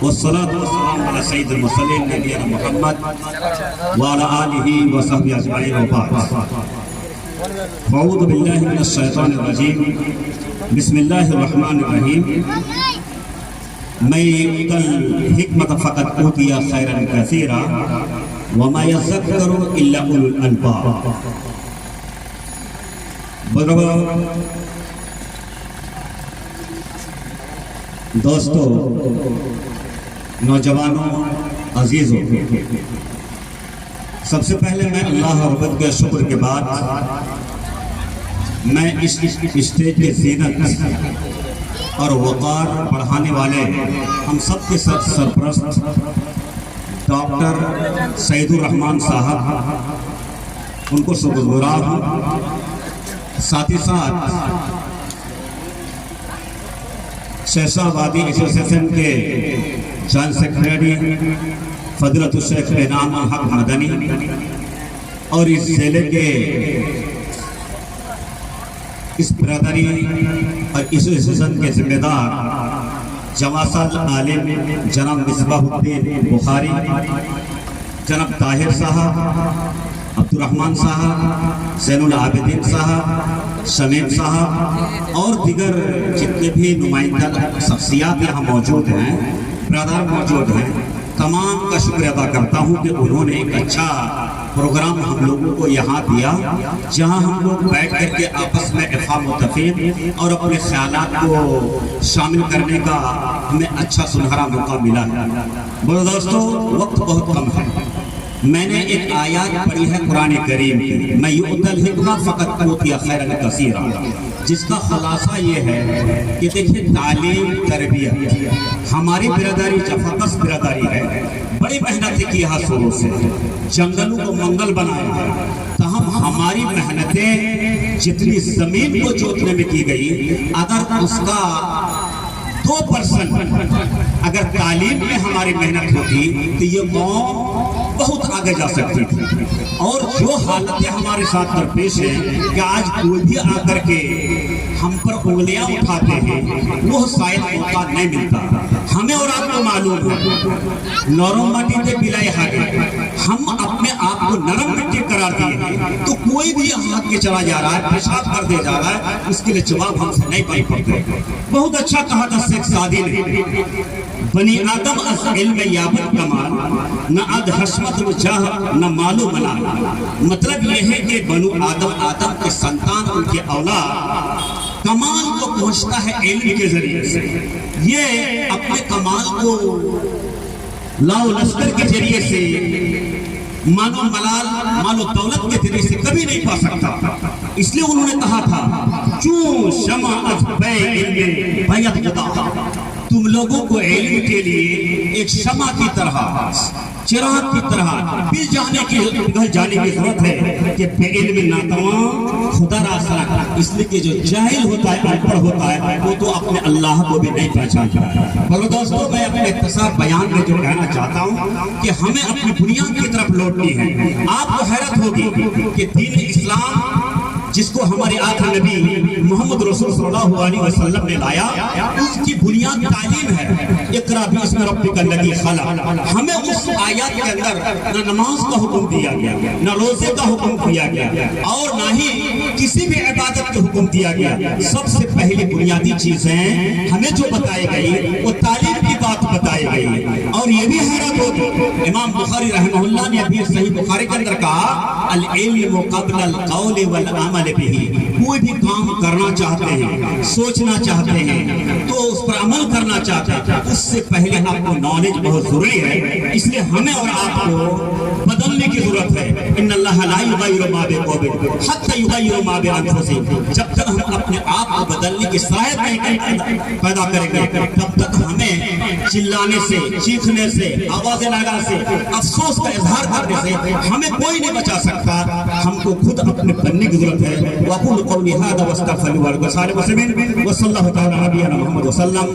والصلاة والسلام على سيد المرسلين نبينا محمد وعلى آله وصحبه أجمعين وبعد فأعوذ بالله من الشيطان الرجيم بسم الله الرحمن الرحيم من يؤت الحكمة فقد أوتي خيرا كثيرا وما يذكر إلا أولو الألباب. دوستو، نوجوانوں، عزیزوں، سب سے پہلے میں اللہ رب کے شکر کے بعد میں اس اسٹیج کے زینت اور وقار بڑھانے والے ہم سب کے سرپرست ڈاکٹر سعید الرحمان صاحب ان کو شکرگزار ہوں. ساتھ ہی ساتھ شیشہ آبادی ایسوسیشن کے جوائنٹ سیکرٹری فضیلت الشیخ انعام الحق مدنی اور اس ضلع کے اس برادری اور ایسوسیشن کے ذمہ دار جواسل عالم جناب مصباح الدین بخاری، جناب طاہر صاحب، عبد الرحمن صاحب، زین العابدین صاحب، شمیم صاحب اور دیگر جتنے بھی نمائندہ شخصیات یہاں موجود ہیں، برادر موجود ہیں، تمام کا شکر ادا کرتا ہوں کہ انہوں نے ایک اچھا پروگرام ہم لوگوں کو یہاں دیا جہاں ہم لوگ بیٹھ کر کے آپس میں افہام و تفہیم اور اپنے خیالات کو شامل کرنے کا ہمیں اچھا سنہرا موقع ملا ہے. دوستو، وقت بہت کم ہے. میں نے ایک آیات پڑھی ہے قرآن کریم کی، میں یؤتی الحکمہ فقد اوتی خیرا کثیرا، جس کا خلاصہ یہ ہے کہ دیکھیں تعلیم تربیت ہماری برادری جفاقس برادری ہے. بڑی محنتیں کی یہاں شروع سے، جنگلوں کو منگل بنایا ہے، تاہم ہماری محنتیں جتنی زمین کو جوتنے میں کی گئی، اگر اس کا 2% اگر تعلیم میں ہماری محنت ہوتی تو یہ قوم بہت آگے جا سکتی تھی. اور جو حالتیں ہمارے ساتھ درپیش ہیں کہ آج کوئی بھی آ کر کے ہم پر انگلیاں اٹھاتے ہیں، وہ شاید موقع نہیں ملتا. ہمیں اور آپ کو معلوم ہے نرم مٹی تے پلائے ہاگے، ہم اپنے آپ کو نرم مٹی قرار دیے ہیں تو کوئی بھی ہاتھ کے چلا جا رہا ہے، پیشاب کر دے جا رہا ہے، اس کے لیے جواب ہم سے نہیں پائی پڑتے. بہت اچھا کہا تھا شیخ سعدی نے، بنی آدم از علم یابت کمال، نہ اد حشمت و جاہ نہ مال و ملال. مطلب یہ ہے کہ بنو آدم کے سنتان، ان کے اولاد کمال کو پہنچتا ہے علم کے ذریعے سے. یہ اپنے کمال کو لاؤ لشکر کے ذریعے سے، مال و ملال، مال و دولت کے ذریعے سے کبھی نہیں پا سکتا. اس لیے انہوں نے کہا تھا چون شمع از بے علم بیت خدا، تم لوگوں کو علم کے لیے ایک شمع کی طرح، چراغ کی طرح پھر جانے کی ضرورت ہے کہ بے علم ناتواں خدا راسرا. اس لیے کہ جو جاہل ہوتا ہے، ان پڑھ ہوتا ہے، وہ تو اپنے اللہ کو بھی نہیں پہچانتا. بلو دوستو، میں اپنے اختصار بیان میں جو کہنا چاہتا ہوں کہ ہمیں اپنی بنیاد کی طرف لوٹنی ہے. آپ کو حیرت ہوگی کہ دین اسلام جس کو ہمارے آقا نبی محمد رسول صلی اللہ علیہ وسلم نے لایا، اس کی بنیاد تعلیم ہے. اقرا باسم ربک الذی خلق. ہمیں اس آیات کے اندر نہ نماز کا حکم دیا گیا، نہ روزے کا حکم دیا گیا، اور نہ ہی کسی بھی عبادت کا حکم دیا گیا. سب سے پہلی بنیادی چیزیں ہمیں جو بتائی گئی وہ تعلیم کی بات بتائی گئی. اور یہ بھی حیرت ہوگی، امام بخاری رحمہ اللہ نے ابھی صحیح بخاری کے اندر کہا العلم قبل القول والعمل به. کوئی بھی کام کرنا چاہتے ہیں، سوچنا چاہتے ہیں تو اس پر عمل کرنا چاہتے ہیں، اس سے پہلے آپ کو نالج بہت ضروری ہے. اس لیے ہمیں اور آپ کو بدلنے کی ضرورت ہے. ان اللہ لا یغیر ما بقوم حتی یغیر ما بانفسہم. جب تک ہم اپنے آپ کو بدلنے کی صلاحیت نہیں پیدا کریں گے، تب تک ہمیں چلانے سے، چیخنے سے، آوازیں لگانے سے، افسوس کا اظہار کرنے سے ہمیں کوئی نہیں بچا سکتا. ہم کو خود اپنے بننے کی ضرورت ہے. وَأَقُولُ قَوْلِي هَذَا وَأَسْتَغْفِرُ اللَّهَ لَكُمْ وَلِسَائِرِ الْمُسْلِمِينَ وَصَلَّى اللَّهُ تَعَالَى عَلَى نَبِيِّنَا مُحَمَّدٍ وَسَلَّمَ.